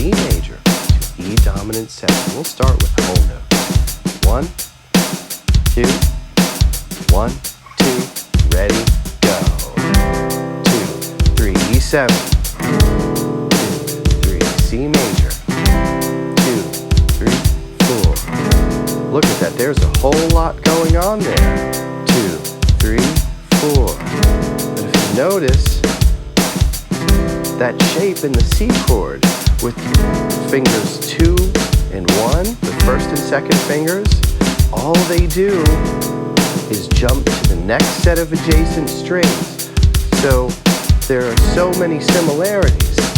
C major to E dominant 7. We'll start with whole notes. 1, 2, 1, 2, ready, go. 2, 3, E7. 2, 3, C major. 2, 3, 4. Look at that, there's a whole lot going on there. 2, 3, 4. But if you notice that shape in the C chord with fingers 2 and 1, the first and second fingers, all they do is jump to the next set of adjacent strings. So there are so many similarities.